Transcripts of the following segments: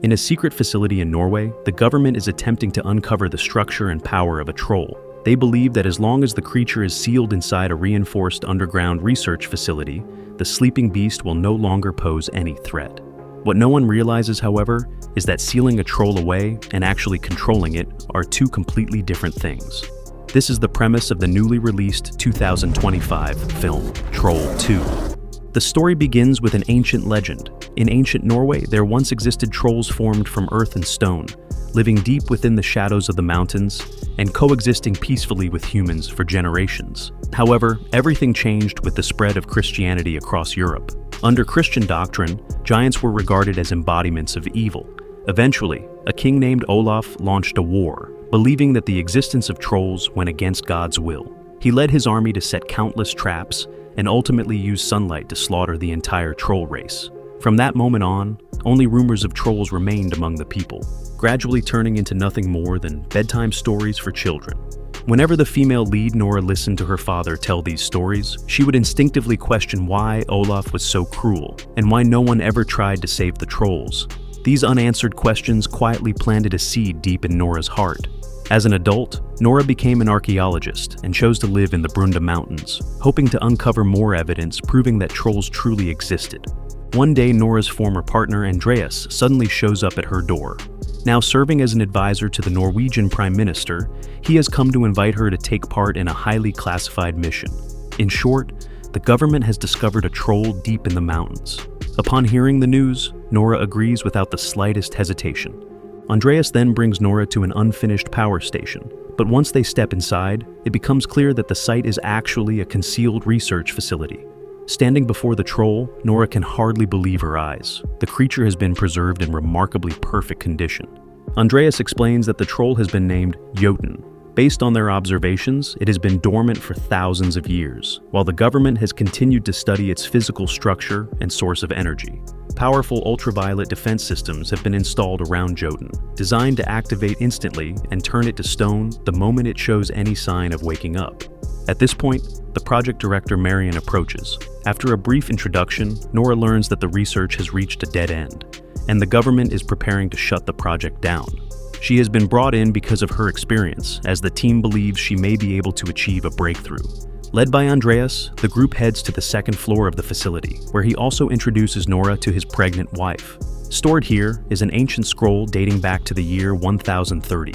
In a secret facility in Norway, the government is attempting to uncover the structure and power of a troll. They believe that as long as the creature is sealed inside a reinforced underground research facility, the sleeping beast will no longer pose any threat. What no one realizes, however, is that sealing a troll away and actually controlling it are two completely different things. This is the premise of the newly released 2025 film, Troll 2. The story begins with an ancient legend. In ancient Norway, there once existed trolls formed from earth and stone, living deep within the shadows of the mountains and coexisting peacefully with humans for generations. However, everything changed with the spread of Christianity across Europe. Under Christian doctrine, giants were regarded as embodiments of evil. Eventually, a king named Olaf launched a war, believing that the existence of trolls went against God's will. He led his army to set countless traps and ultimately used sunlight to slaughter the entire troll race. From that moment on, only rumors of trolls remained among the people, gradually turning into nothing more than bedtime stories for children. Whenever the female lead Nora listened to her father tell these stories, she would instinctively question why Olaf was so cruel and why no one ever tried to save the trolls. These unanswered questions quietly planted a seed deep in Nora's heart. As an adult, Nora became an archaeologist and chose to live in the Brunda Mountains, hoping to uncover more evidence proving that trolls truly existed. One day, Nora's former partner Andreas suddenly shows up at her door. Now serving as an advisor to the Norwegian Prime Minister, he has come to invite her to take part in a highly classified mission. In short, the government has discovered a troll deep in the mountains. Upon hearing the news, Nora agrees without the slightest hesitation. Andreas then brings Nora to an unfinished power station, but once they step inside, it becomes clear that the site is actually a concealed research facility. Standing before the troll, Nora can hardly believe her eyes. The creature has been preserved in remarkably perfect condition. Andreas explains that the troll has been named Jotun. Based on their observations, it has been dormant for thousands of years, while the government has continued to study its physical structure and source of energy. Powerful ultraviolet defense systems have been installed around Jotun, designed to activate instantly and turn it to stone the moment it shows any sign of waking up. At this point, the project director Marion approaches. After a brief introduction, Nora learns that the research has reached a dead end, and the government is preparing to shut the project down. She has been brought in because of her experience, as the team believes she may be able to achieve a breakthrough. Led by Andreas, the group heads to the second floor of the facility, where he also introduces Nora to his pregnant wife. Stored here is an ancient scroll dating back to the year 1030,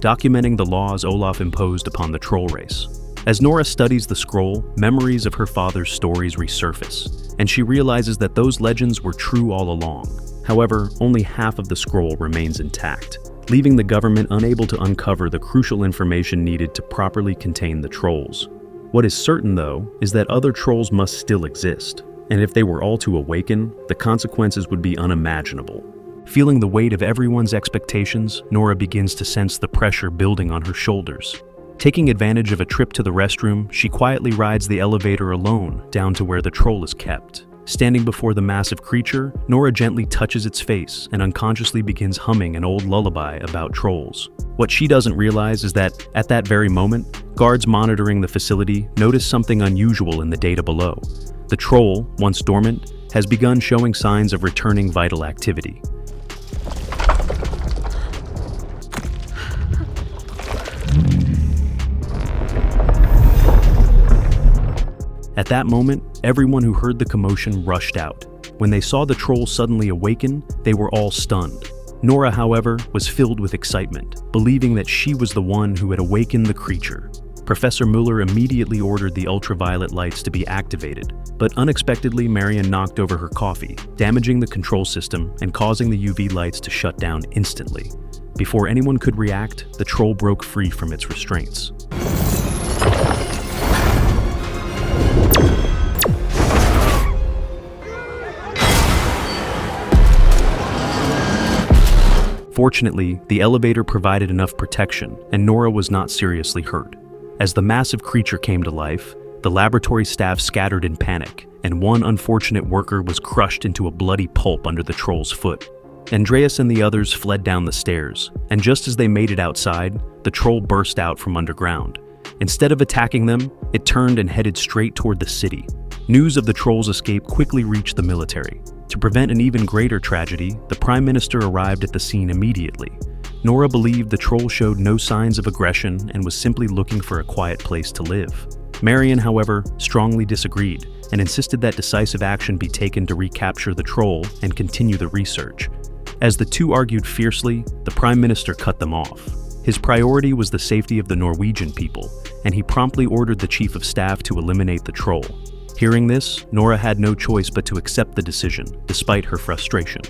documenting the laws Olaf imposed upon the troll race. As Nora studies the scroll, memories of her father's stories resurface, and she realizes that those legends were true all along. However, only half of the scroll remains intact, leaving the government unable to uncover the crucial information needed to properly contain the trolls. What is certain, though, is that other trolls must still exist, and if they were all to awaken, the consequences would be unimaginable. Feeling the weight of everyone's expectations, Nora begins to sense the pressure building on her shoulders. Taking advantage of a trip to the restroom, she quietly rides the elevator alone down to where the troll is kept. Standing before the massive creature, Nora gently touches its face and unconsciously begins humming an old lullaby about trolls. What she doesn't realize is that, at that very moment, guards monitoring the facility notice something unusual in the data below. The troll, once dormant, has begun showing signs of returning vital activity. At that moment, everyone who heard the commotion rushed out. When they saw the troll suddenly awaken, they were all stunned. Nora, however, was filled with excitement, believing that she was the one who had awakened the creature. Professor Mueller immediately ordered the ultraviolet lights to be activated, but unexpectedly Marion knocked over her coffee, damaging the control system and causing the UV lights to shut down instantly. Before anyone could react, the troll broke free from its restraints. Fortunately, the elevator provided enough protection, and Nora was not seriously hurt. As the massive creature came to life, the laboratory staff scattered in panic, and one unfortunate worker was crushed into a bloody pulp under the troll's foot. Andreas and the others fled down the stairs, and just as they made it outside, the troll burst out from underground. Instead of attacking them, it turned and headed straight toward the city. News of the troll's escape quickly reached the military. To prevent an even greater tragedy, the Prime Minister arrived at the scene immediately. Nora believed the troll showed no signs of aggression and was simply looking for a quiet place to live. Marion, however, strongly disagreed and insisted that decisive action be taken to recapture the troll and continue the research. As the two argued fiercely, the Prime Minister cut them off. His priority was the safety of the Norwegian people, and he promptly ordered the Chief of Staff to eliminate the troll. Hearing this, Nora had no choice but to accept the decision, despite her frustration.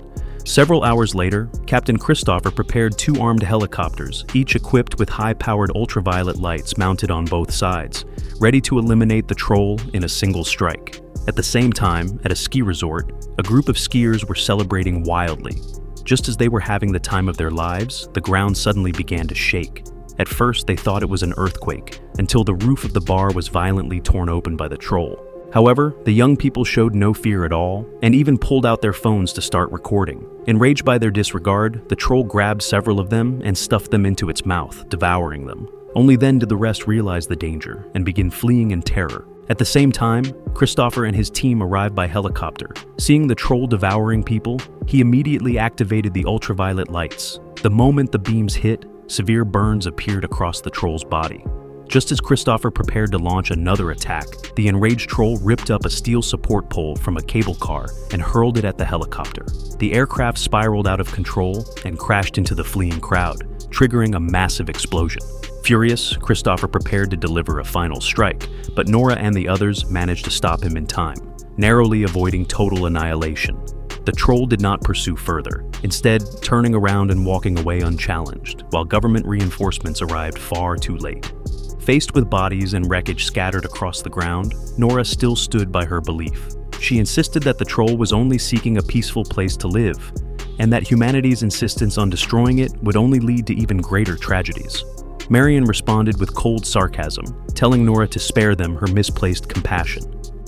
Several hours later, Captain Christopher prepared two armed helicopters, each equipped with high-powered ultraviolet lights mounted on both sides, ready to eliminate the troll in a single strike. At the same time, at a ski resort, a group of skiers were celebrating wildly. Just as they were having the time of their lives, the ground suddenly began to shake. At first, they thought it was an earthquake, until the roof of the bar was violently torn open by the troll. However, the young people showed no fear at all, and even pulled out their phones to start recording. Enraged by their disregard, the troll grabbed several of them and stuffed them into its mouth, devouring them. Only then did the rest realize the danger and begin fleeing in terror. At the same time, Christopher and his team arrived by helicopter. Seeing the troll devouring people, he immediately activated the ultraviolet lights. The moment the beams hit, severe burns appeared across the troll's body. Just as Christopher prepared to launch another attack, the enraged troll ripped up a steel support pole from a cable car and hurled it at the helicopter. The aircraft spiraled out of control and crashed into the fleeing crowd, triggering a massive explosion. Furious, Christopher prepared to deliver a final strike, but Nora and the others managed to stop him in time, narrowly avoiding total annihilation. The troll did not pursue further, instead turning around and walking away unchallenged, while government reinforcements arrived far too late. Faced with bodies and wreckage scattered across the ground, Nora still stood by her belief. She insisted that the troll was only seeking a peaceful place to live, and that humanity's insistence on destroying it would only lead to even greater tragedies. Marion responded with cold sarcasm, telling Nora to spare them her misplaced compassion.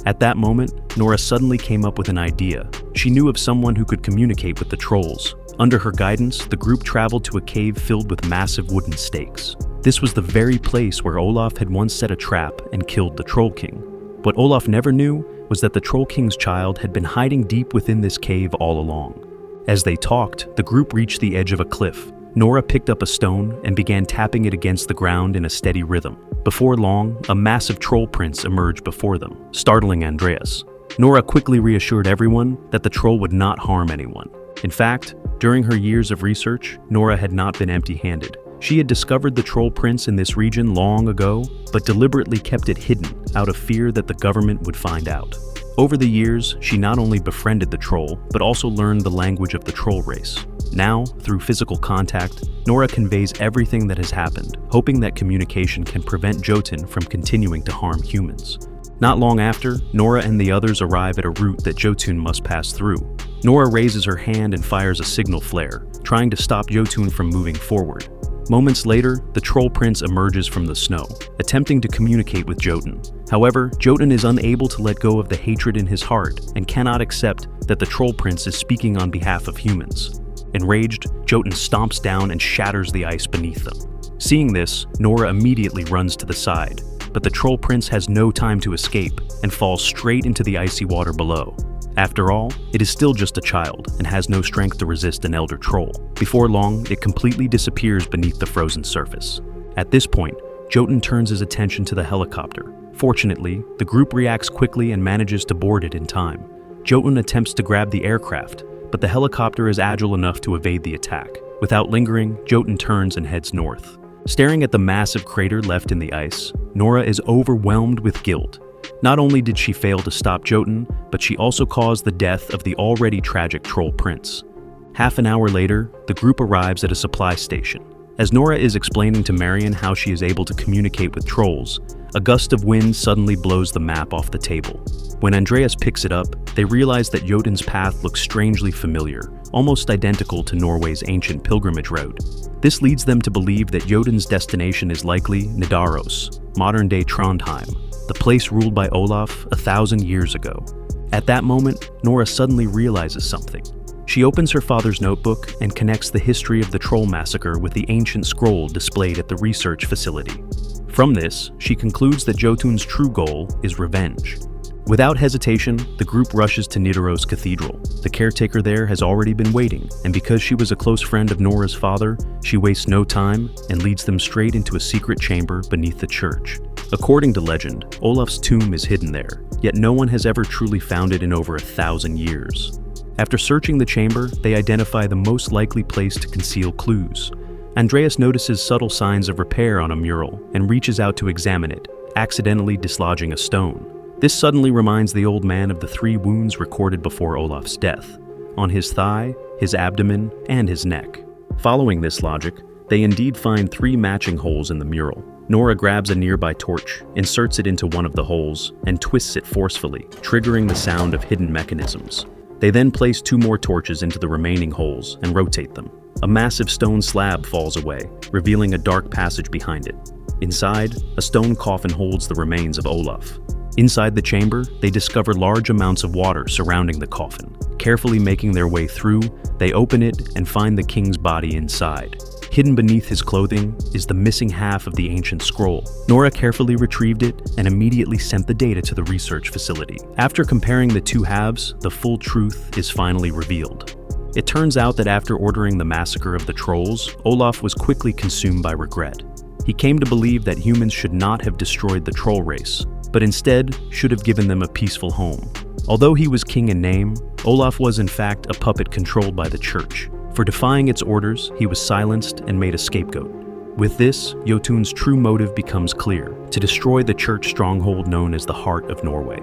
At that moment, Nora suddenly came up with an idea. She knew of someone who could communicate with the trolls. Under her guidance, the group traveled to a cave filled with massive wooden stakes. This was the very place where Olaf had once set a trap and killed the Troll King. What Olaf never knew was that the Troll King's child had been hiding deep within this cave all along. As they talked, the group reached the edge of a cliff. Nora picked up a stone and began tapping it against the ground in a steady rhythm. Before long, a massive troll prince emerged before them, startling Andreas. Nora quickly reassured everyone that the troll would not harm anyone. In fact, during her years of research, Nora had not been empty-handed. She had discovered the troll prince in this region long ago, but deliberately kept it hidden out of fear that the government would find out. Over the years, she not only befriended the troll, but also learned the language of the troll race. Now, through physical contact, Nora conveys everything that has happened, hoping that communication can prevent Jotun from continuing to harm humans. Not long after, Nora and the others arrive at a route that Jotun must pass through. Nora raises her hand and fires a signal flare, trying to stop Jotun from moving forward. Moments later, the Troll Prince emerges from the snow, attempting to communicate with Jotun. However, Jotun is unable to let go of the hatred in his heart and cannot accept that the Troll Prince is speaking on behalf of humans. Enraged, Jotun stomps down and shatters the ice beneath them. Seeing this, Nora immediately runs to the side, but the Troll Prince has no time to escape and falls straight into the icy water below. After all, it is still just a child and has no strength to resist an elder troll. Before long, it completely disappears beneath the frozen surface. At this point, Jotun turns his attention to the helicopter. Fortunately, the group reacts quickly and manages to board it in time. Jotun attempts to grab the aircraft, but the helicopter is agile enough to evade the attack. Without lingering, Jotun turns and heads north. Staring at the massive crater left in the ice, Nora is overwhelmed with guilt. Not only did she fail to stop Jotun, but she also caused the death of the already tragic Troll Prince. Half an hour later, the group arrives at a supply station. As Nora is explaining to Marion how she is able to communicate with trolls, a gust of wind suddenly blows the map off the table. When Andreas picks it up, they realize that Jotun's path looks strangely familiar, almost identical to Norway's ancient pilgrimage route. This leads them to believe that Jotun's destination is likely Nidaros, modern-day Trondheim, the place ruled by Olaf 1,000 years ago. At that moment, Nora suddenly realizes something. She opens her father's notebook and connects the history of the Troll Massacre with the ancient scroll displayed at the research facility. From this, she concludes that Jotun's true goal is revenge. Without hesitation, the group rushes to Nidaros Cathedral. The caretaker there has already been waiting, and because she was a close friend of Nora's father, she wastes no time and leads them straight into a secret chamber beneath the church. According to legend, Olaf's tomb is hidden there, yet no one has ever truly found it in over 1,000 years. After searching the chamber, they identify the most likely place to conceal clues. Andreas notices subtle signs of repair on a mural and reaches out to examine it, accidentally dislodging a stone. This suddenly reminds the old man of the 3 wounds recorded before Olaf's death, on his thigh, his abdomen, and his neck. Following this logic, they indeed find 3 matching holes in the mural. Nora grabs a nearby torch, inserts it into one of the holes, and twists it forcefully, triggering the sound of hidden mechanisms. They then place 2 more torches into the remaining holes and rotate them. A massive stone slab falls away, revealing a dark passage behind it. Inside, a stone coffin holds the remains of Olaf. Inside the chamber, they discover large amounts of water surrounding the coffin. Carefully making their way through, they open it and find the king's body inside. Hidden beneath his clothing is the missing half of the ancient scroll. Nora carefully retrieved it and immediately sent the data to the research facility. After comparing the 2 halves, the full truth is finally revealed. It turns out that after ordering the massacre of the trolls, Olaf was quickly consumed by regret. He came to believe that humans should not have destroyed the troll race, but instead should have given them a peaceful home. Although he was king in name, Olaf was in fact a puppet controlled by the church. For defying its orders, he was silenced and made a scapegoat. With this, Jotun's true motive becomes clear: to destroy the church stronghold known as the Heart of Norway.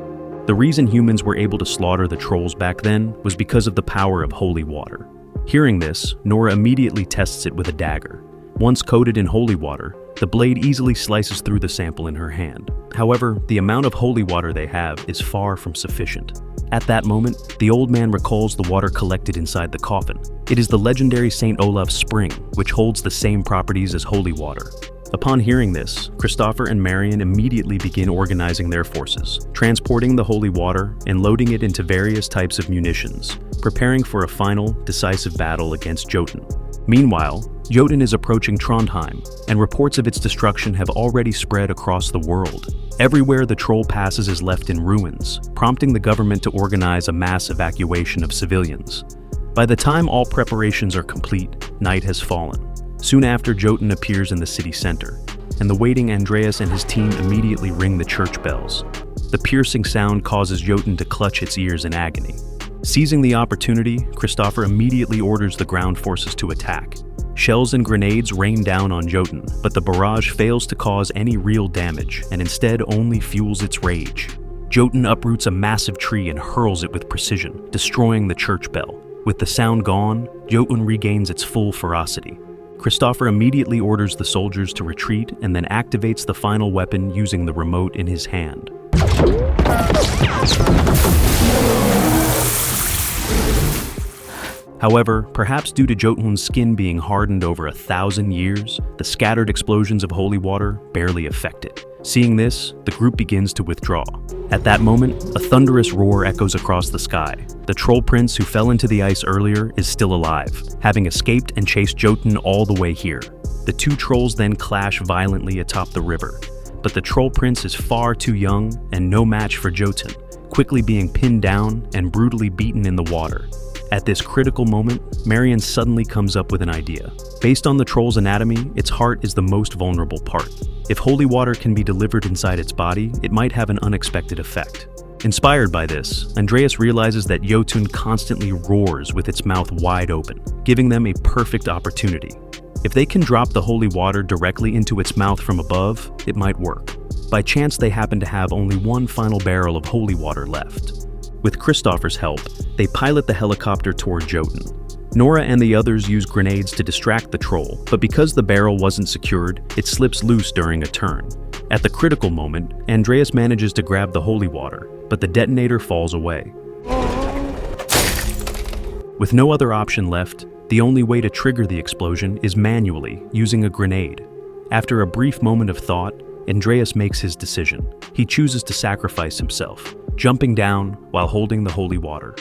The reason humans were able to slaughter the trolls back then was because of the power of holy water. Hearing this, Nora immediately tests it with a dagger. Once coated in holy water, the blade easily slices through the sample in her hand. However, the amount of holy water they have is far from sufficient. At that moment, the old man recalls the water collected inside the coffin. It is the legendary St. Olaf's spring, which holds the same properties as holy water. Upon hearing this, Christopher and Marion immediately begin organizing their forces, transporting the holy water and loading it into various types of munitions, preparing for a final, decisive battle against Jotun. Meanwhile, Jotun is approaching Trondheim, and reports of its destruction have already spread across the world. Everywhere the troll passes is left in ruins, prompting the government to organize a mass evacuation of civilians. By the time all preparations are complete, night has fallen. Soon after, Jotun appears in the city center, and the waiting Andreas and his team immediately ring the church bells. The piercing sound causes Jotun to clutch its ears in agony. Seizing the opportunity, Christopher immediately orders the ground forces to attack. Shells and grenades rain down on Jotun, but the barrage fails to cause any real damage and instead only fuels its rage. Jotun uproots a massive tree and hurls it with precision, destroying the church bell. With the sound gone, Jotun regains its full ferocity. Christopher immediately orders the soldiers to retreat and then activates the final weapon using the remote in his hand. However, perhaps due to Jotun's skin being hardened over 1,000 years, the scattered explosions of holy water barely affect it. Seeing this, the group begins to withdraw. At that moment, a thunderous roar echoes across the sky. The troll prince who fell into the ice earlier is still alive, having escaped and chased Jotun all the way here. The 2 trolls then clash violently atop the river, but the troll prince is far too young and no match for Jotun, quickly being pinned down and brutally beaten in the water. At this critical moment, Marion suddenly comes up with an idea. Based on the troll's anatomy, its heart is the most vulnerable part. If holy water can be delivered inside its body, it might have an unexpected effect. Inspired by this, Andreas realizes that Jotun constantly roars with its mouth wide open, giving them a perfect opportunity. If they can drop the holy water directly into its mouth from above, it might work. By chance, they happen to have only one final barrel of holy water left. With Christopher's help, they pilot the helicopter toward Jotun. Nora and the others use grenades to distract the troll, but because the barrel wasn't secured, it slips loose during a turn. At the critical moment, Andreas manages to grab the holy water, but the detonator falls away. With no other option left, the only way to trigger the explosion is manually, using a grenade. After a brief moment of thought, Andreas makes his decision. He chooses to sacrifice himself, jumping down while holding the holy water.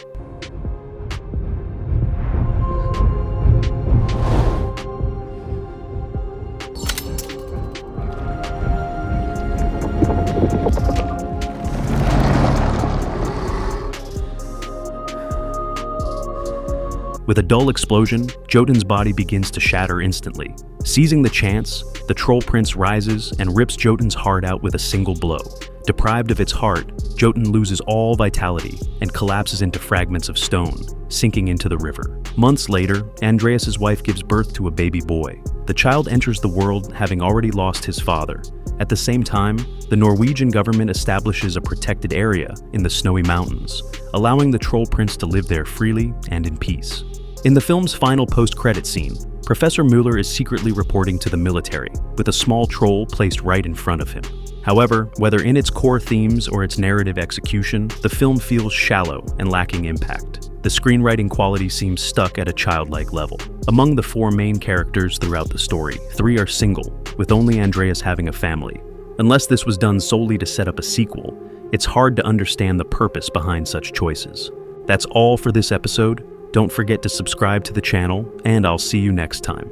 With a dull explosion, Jotun's body begins to shatter instantly. Seizing the chance, the Troll Prince rises and rips Jotun's heart out with a single blow. Deprived of its heart, Jotun loses all vitality and collapses into fragments of stone, sinking into the river. Months later, Andreas's wife gives birth to a baby boy. The child enters the world having already lost his father. At the same time, the Norwegian government establishes a protected area in the snowy mountains, allowing the Troll Prince to live there freely and in peace. In the film's final post-credit scene, Professor Mueller is secretly reporting to the military, with a small troll placed right in front of him. However, whether in its core themes or its narrative execution, the film feels shallow and lacking impact. The screenwriting quality seems stuck at a childlike level. Among the 4 main characters throughout the story, 3 are single, with only Andreas having a family. Unless this was done solely to set up a sequel, it's hard to understand the purpose behind such choices. That's all for this episode. Don't forget to subscribe to the channel, and I'll see you next time.